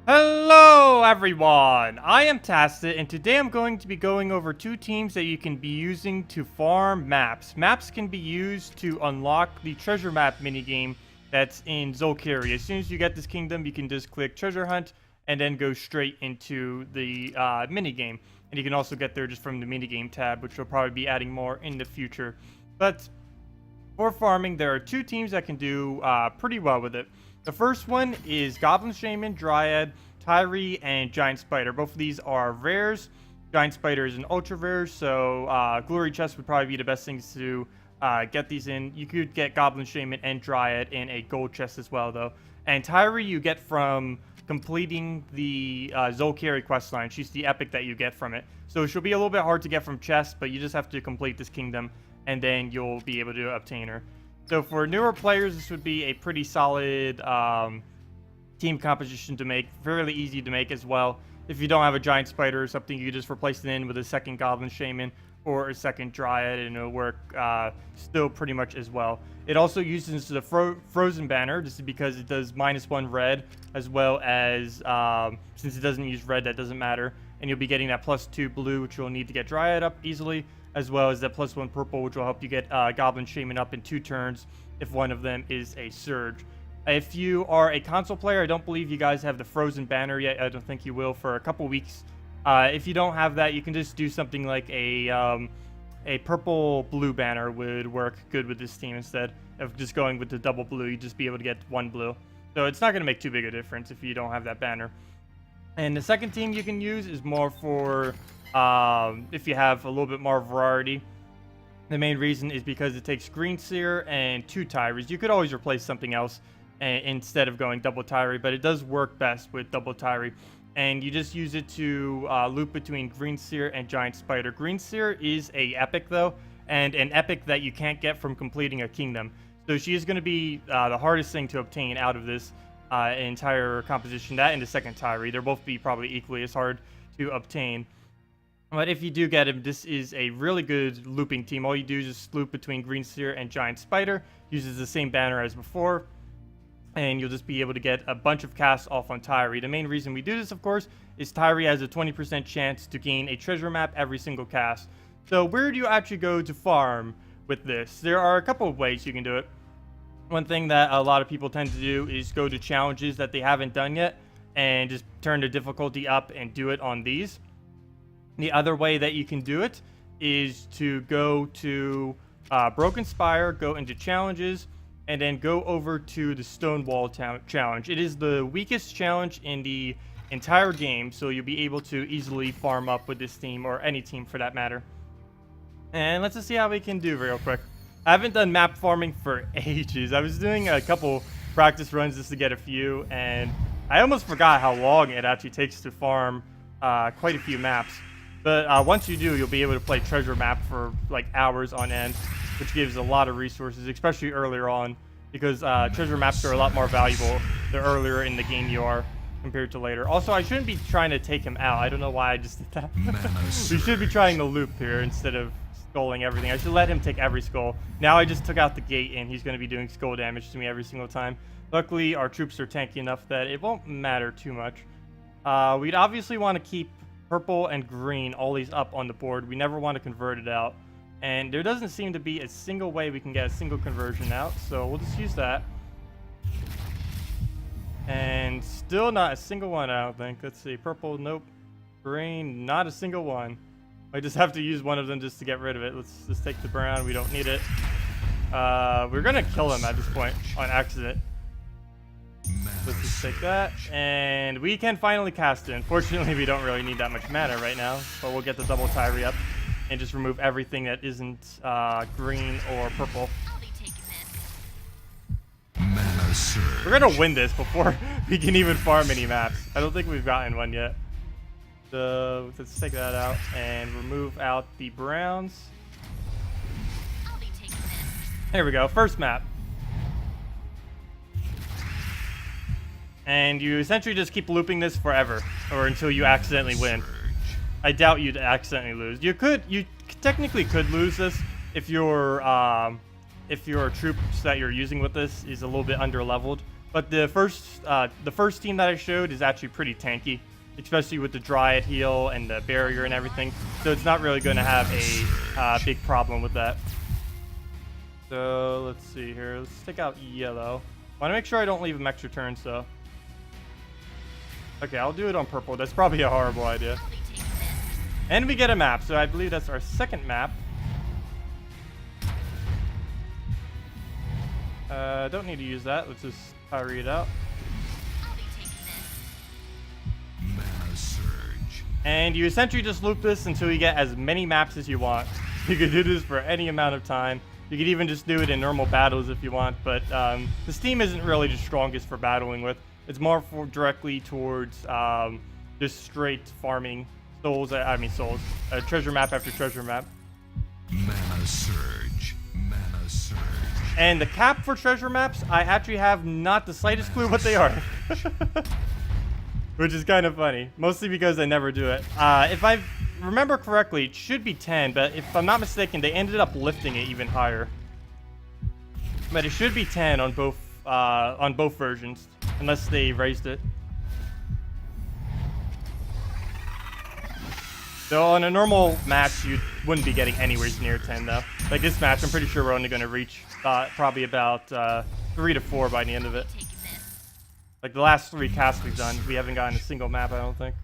Hello everyone, I am Tastit, and today I'm going to be going over two teams that you can be using to farm maps. Maps can be used to unlock the treasure map minigame that's in Zolkiri. As soon as you get this kingdom, you can just click treasure hunt and then go straight into the minigame. And you can also get there just from the minigame tab, which will probably be adding more in the future. But for farming, there are two teams that can do pretty well with it. The first one is Goblin Shaman, Dryad, Tyree, and Giant Spider. Both of these are rares. Giant Spider is an ultra rare, so Glory Chest would probably be the best things to get these in. You could get Goblin Shaman and Dryad in a gold chest as well, though. And Tyree you get from completing the Zolkiri questline. She's the epic that you get from it. So she'll be a little bit hard to get from chests, but you just have to complete this kingdom, and then you'll be able to obtain her. So for newer players, this would be a pretty solid team composition to make. Fairly easy to make as well. If you don't have a Giant Spider or something, you just replace it in with a second Goblin Shaman or a second Dryad, and it'll work still pretty much as well. It also uses the Frozen Banner, just because it does -1 red, as well as, since it doesn't use red, that doesn't matter. And you'll be getting that +2 blue, which you'll need to get Dryad up easily, as well as that +1 purple, which will help you get Goblin Shaman up in 2 turns if one of them is a Surge. If you are a console player, I don't believe you guys have the Frozen Banner yet. I don't think you will for a couple weeks. If you don't have that, you can just do something like a purple-blue banner would work good with this team instead of just going with the double blue. You'd just be able to get 1 blue. So it's not going to make too big a difference if you don't have that banner. And the second team you can use is more for if you have a little bit more variety. The main reason is because it takes Green Seer and 2 Tyrees. You could always replace something else instead of going double Tyree, but it does work best with double Tyree. And you just use it to loop between Green Seer and Giant Spider. Green Seer is a epic though, and an epic that you can't get from completing a kingdom. So she is going to be the hardest thing to obtain out of this entire composition. That and the second Tyree, they'll both be probably equally as hard to obtain. But if you do get him, this is a really good looping team. All you do is just loop between Green Seer and Giant Spider. Uses the same banner as before. And you'll just be able to get a bunch of casts off on Tyree. The main reason we do this, of course, is Tyree has a 20% chance to gain a treasure map every single cast. So where do you actually go to farm with this? There are a couple of ways you can do it. One thing that a lot of people tend to do is go to challenges that they haven't done yet and just turn the difficulty up and do it on these. The other way that you can do it is to go to Broken Spire, go into challenges, and then go over to the Stonewall challenge. It is the weakest challenge in the entire game, so you'll be able to easily farm up with this team, or any team for that matter. And let's just see how we can do real quick. I haven't done map farming for ages. I was doing a couple practice runs just to get a few, and I almost forgot how long it actually takes to farm quite a few maps. But once you do, you'll be able to play treasure map for like hours on end, which gives a lot of resources, especially earlier on, because treasure maps are a lot more valuable the earlier in the game you are compared to later. Also, I shouldn't be trying to take him out. I don't know why I just did that. We should be trying the loop here instead of skulling everything. I should let him take every skull. Now I just took out the gate, and he's going to be doing skull damage to me every single time. Luckily, our troops are tanky enough that it won't matter too much. We'd obviously want to keep purple and green always up on the board. We never want to convert it out. And there doesn't seem to be a single way we can get a single conversion out, so we'll just use that. And still not a single one, I don't think. Let's see. Purple, nope. Green, not a single one. I just have to use one of them just to get rid of it. Let's just take the brown. We don't need it. We're going to kill him at this point on accident. Let's just take that, and we can finally cast it. Unfortunately, we don't really need that much mana right now, but we'll get the double Tyree up and just remove everything that isn't green or purple. We're gonna win this before we can even farm any maps. I don't think we've gotten one yet. So let's take that out and remove out the browns. There we go, first map. And you essentially just keep looping this forever, or until you accidentally win. I doubt you'd accidentally lose. You technically could lose this if your troops that you're using with this is a little bit under leveled. But the first team that I showed is actually pretty tanky, especially with the Dryad heal and the barrier and everything. So it's not really going to have a big problem with that. So let's see here. Let's take out yellow. I want to make sure I don't leave him extra turns, though. Okay, I'll do it on purple. That's probably a horrible idea. And we get a map, so I believe that's our second map. Don't need to use that. Let's just read it out. Mana surge. And you essentially just loop this until you get as many maps as you want. You can do this for any amount of time. You could even just do it in normal battles if you want, but this team isn't really the strongest for battling with. It's more for directly towards just straight farming souls. Treasure map after treasure map. Mana surge. Mana surge. And the cap for treasure maps, I actually have not the slightest clue what they are. Which is kind of funny. Mostly because I never do it. If I remember correctly, it should be 10, but if I'm not mistaken, they ended up lifting it even higher. But it should be 10 on both versions, unless they raised it. So on a normal match, you wouldn't be getting anywhere near 10 though. Like this match, I'm pretty sure we're only going to reach probably about 3 to 4 by the end of it. Like the last 3 casts we've done, we haven't gotten a single map, I don't think.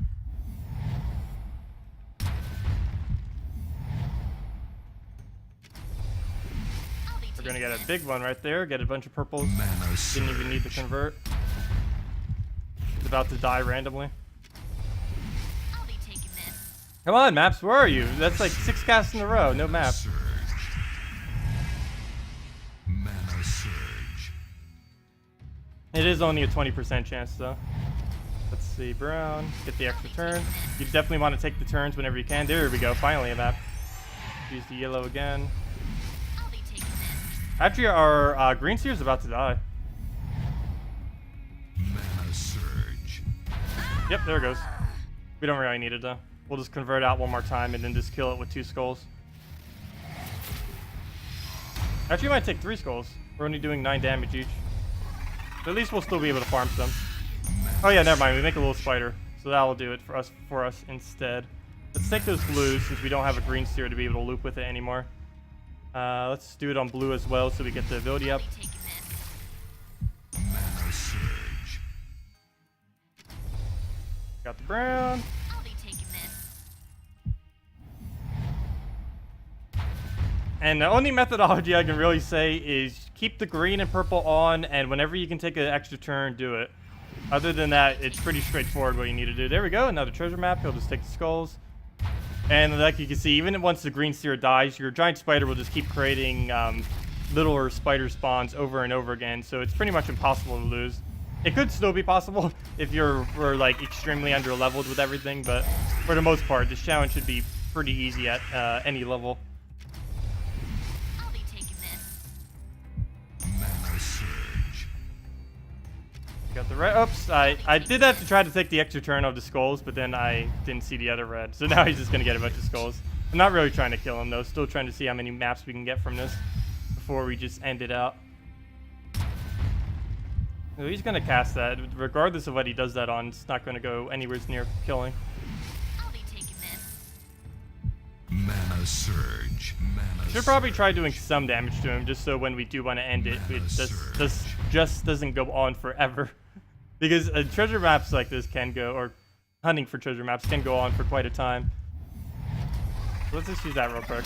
We're going to get a big one right there, get a bunch of purples. Didn't even need to convert. It's about to die randomly. Come on, maps, where are you? That's like 6 casts in a row, no map. Mana surge. It is only a 20% chance, though. Let's see, brown, get the extra turn. You definitely want to take the turns whenever you can. There we go, finally a map. Use the yellow again. Actually, our green seer is about to die. Mana surge. Yep, there it goes. We don't really need it, though. We'll just convert out one more time and then just kill it with 2 skulls. Actually, we might take 3 skulls. We're only doing 9 damage each. But at least we'll still be able to farm some. Oh yeah, never mind. We make a little spider. So that will do it for us instead. Let's take those blues since we don't have a green seer to be able to loop with it anymore. Let's do it on blue as well so we get the ability up. Mana surge. Got the brown. And the only methodology I can really say is keep the green and purple on, and whenever you can take an extra turn, do it. Other than that, it's pretty straightforward what you need to do. There we go, another treasure map. He'll just take the skulls. And like you can see, even once the green seer dies, your giant spider will just keep creating littler spider spawns over and over again, so it's pretty much impossible to lose. It could still be possible if you're like extremely under-leveled with everything, but for the most part, this challenge should be pretty easy at any level. Got the red. Oops, I did that to try to take the extra turn of the skulls, but then I didn't see the other red. So now he's just going to get a bunch of skulls. I'm not really trying to kill him, though. Still trying to see how many maps we can get from this before we just end it out. So he's going to cast that. Regardless of what he does that on, it's not going to go anywhere near killing. Mana surge. Mana Should probably try doing some damage to him, just so when we do want to end it, it just doesn't go on forever. Because treasure maps like this can go, or hunting for treasure maps can go on for quite a time. So let's just use that real quick.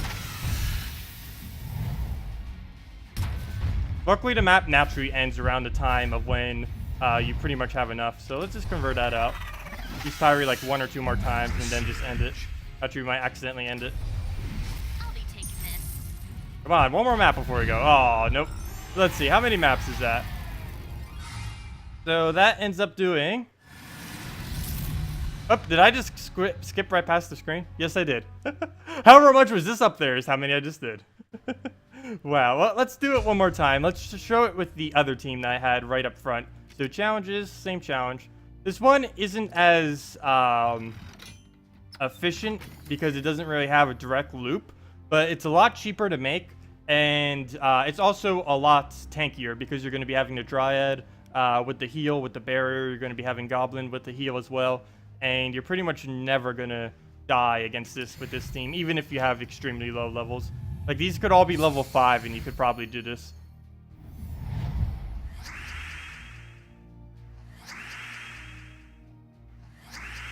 Luckily, the map naturally ends around the time of when you pretty much have enough. So let's just convert that out. Use Tyree like 1 or 2 more times, and then just end it. Actually, we might accidentally end it. Come on, one more map before we go. Oh, nope. Let's see, how many maps is that? So that ends up doing... Oh, did I just skip right past the screen? Yes, I did. However much was this up there is how many I just did. Wow, well, let's do it one more time. Let's just show it with the other team that I had right up front. So challenges, same challenge. This one isn't as efficient because it doesn't really have a direct loop, but it's a lot cheaper to make, and it's also a lot tankier because you're going to be having the Dryad, with the heal, with the barrier. You're going to be having Goblin with the heal as well. And you're pretty much never going to die against this with this team, even if you have extremely low levels. Like, these could all be level 5, and you could probably do this.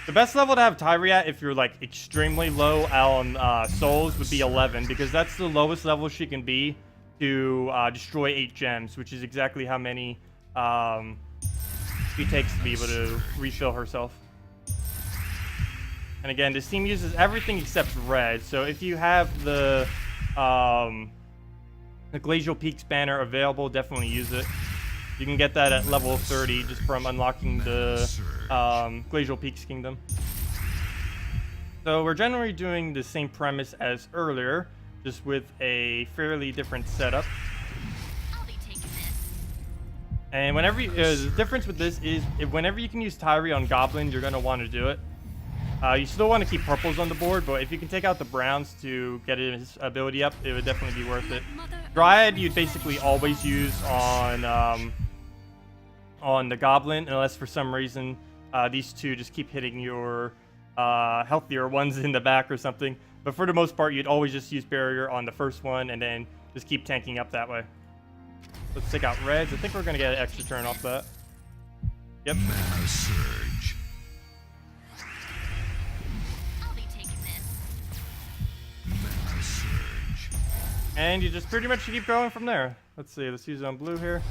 The best level to have Tyree at, if you're like extremely low on souls, would be 11, because that's the lowest level she can be to destroy 8 gems, which is exactly how many she takes to be able to refill herself. And again, this team uses everything except red, so if you have the Glacial Peaks banner available, definitely use it. You can get that at level 30 just from unlocking the Glacial Peaks Kingdom. So we're generally doing the same premise as earlier, just with a fairly different setup. I'll be taking this. And whenever the difference with this is whenever you can use Tyree on Goblin, you're going to want to do it. You still want to keep purples on the board, but if you can take out the browns to get his ability up, it would definitely be worth it. Dryad, you'd basically always use on the Goblin, unless for some reason these two just keep hitting your healthier ones in the back or something. But for the most part, you'd always just use Barrier on the first one and then just keep tanking up that way. Let's take out reds. I think we're going to get an extra turn off that. Yep. Mana Surge. I'll be taking this. Mana Surge. And you just pretty much keep going from there. Let's see. Let's use it on blue here.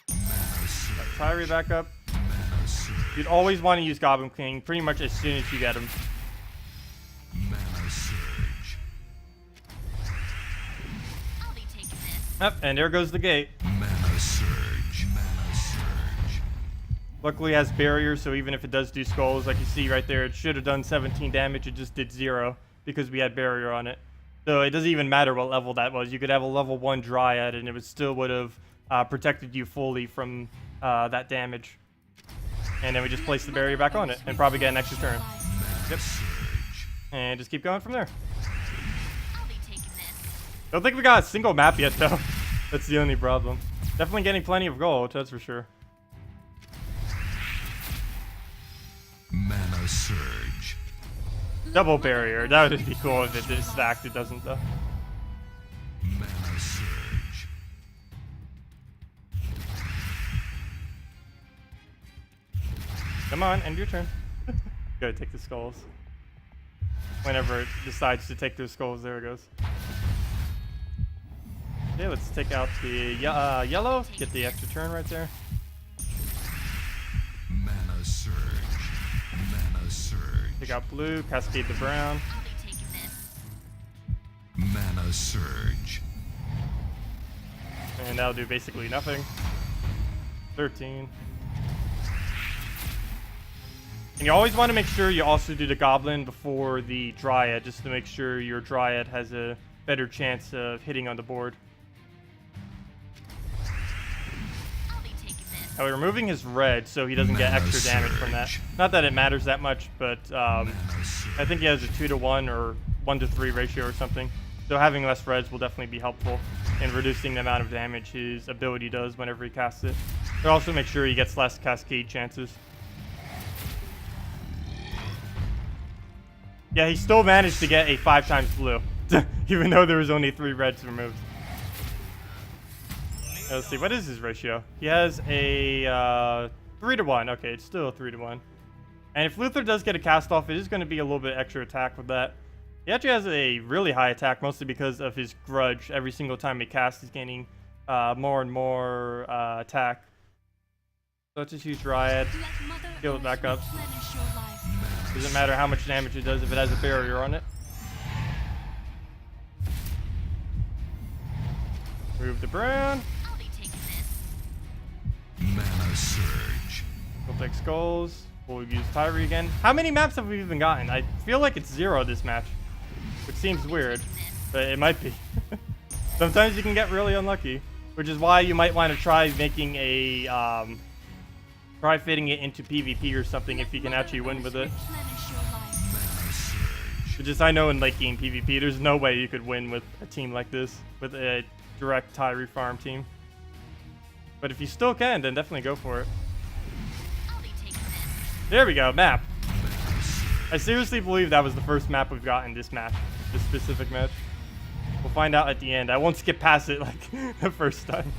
Mana Surge. Tyree back up. Mana Surge. You'd always want to use Goblin King pretty much as soon as you get him. Mana Surge. I'll be taking this. Yep, and there goes the gate. Mana Surge. Mana Surge. Luckily it has barrier, so even if it does do skulls, like you see right there, it should have done 17 damage. It just did 0 because we had barrier on it. So it doesn't even matter what level that was. You could have a level 1 Dryad and it would still would have protected you fully from that damage. And then we just place the barrier back on it and probably get an extra turn. Yep. Surge. And just keep going from there. I'll be taking this. Don't think we got a single map yet though. That's the only problem. Definitely getting plenty of gold, that's for sure. Mana Surge. Double barrier. That would be cool if it is stacked. It doesn't though. Mana Surge. Come on, end your turn. Go take the skulls. Whenever it decides to take those skulls, there it goes. Okay, let's take out the yellow. Get the extra turn right there. Mana Surge. Mana Surge. Take out blue, cascade the brown. I'll be taking this. Mana Surge. And that'll do basically nothing. 13. And you always want to make sure you also do the Goblin before the Dryad, just to make sure your Dryad has a better chance of hitting on the board. I'll be taking this. Now we're removing his red, so he doesn't get Mana extra damage from that. Surge. Not that it matters that much, but Mana I Surge. think he has a 2-to-1 or 1-to-3 ratio or something. So having less reds will definitely be helpful in reducing the amount of damage his ability does whenever he casts it. But also make sure he gets less cascade chances. Yeah, he still managed to get a 5 times blue, even though there was only 3 reds removed. Let's see, what is his ratio? He has a 3-to-1. Okay, it's still a 3-to-1. And if Luther does get a cast off, it is going to be a little bit extra attack with that. He actually has a really high attack, mostly because of his grudge. Every single time he casts, he's gaining more and more attack. So let's just use Dryad. Let Mother Heal it back up. Earth replenish your life. Doesn't matter how much damage it does if it has a barrier on it. Remove the brown. I'll be taking this. Mana Surge. We'll take skulls. We'll use Tyree again. How many maps have we even gotten? I feel like it's 0 this match, which seems weird, but it might be. Sometimes you can get really unlucky, which is why you might want to try making a try fitting it into PvP or something if you can actually win with it. Replenish your life. Mana Surge. But just I know in late game PvP, there's no way you could win with a team like this, with a direct Tyree farm team. But if you still can, then definitely go for it. I'll be taking this. There we go, map. I seriously believe that was the first map we've got in this match. This specific match. We'll find out at the end. I won't skip past it like the first time.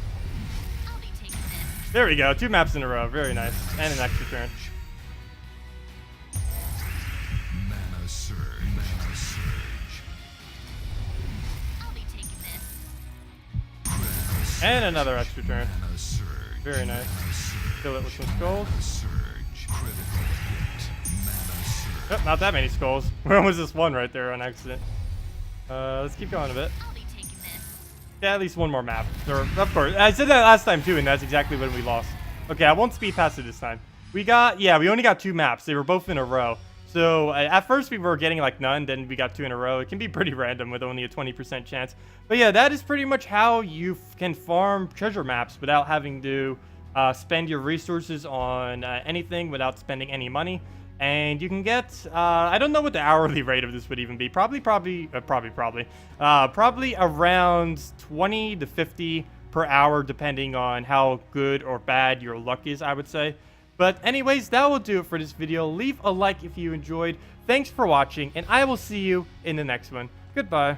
I'll be taking this. There we go. 2 maps in a row. Very nice. And an extra turn. Mana surge. Mana surge. I'll be taking this. Critical surge. And another extra turn. Mana surge. Very nice. Mana surge. Kill it with some skulls. Mana surge. Critical hit. Mana surge. Oh, not that many skulls. Where was this one right there on accident? Let's keep going a bit. I'll be taking this. Yeah, at least one more map. Or, of course. I said that last time too, and that's exactly when we lost. Okay, I won't speed past it this time. We only got 2 maps. They were both in a row. So at first we were getting like none, then we got 2 in a row. It can be pretty random with only a 20% chance. But yeah, that is pretty much how you can farm treasure maps without having to spend your resources on anything, without spending any money. And you can get, I don't know what the hourly rate of this would even be. Probably around 20 to 50 per hour, depending on how good or bad your luck is, I would say. But anyways, that will do it for this video. Leave a like if you enjoyed. Thanks for watching, and I will see you in the next one. Goodbye.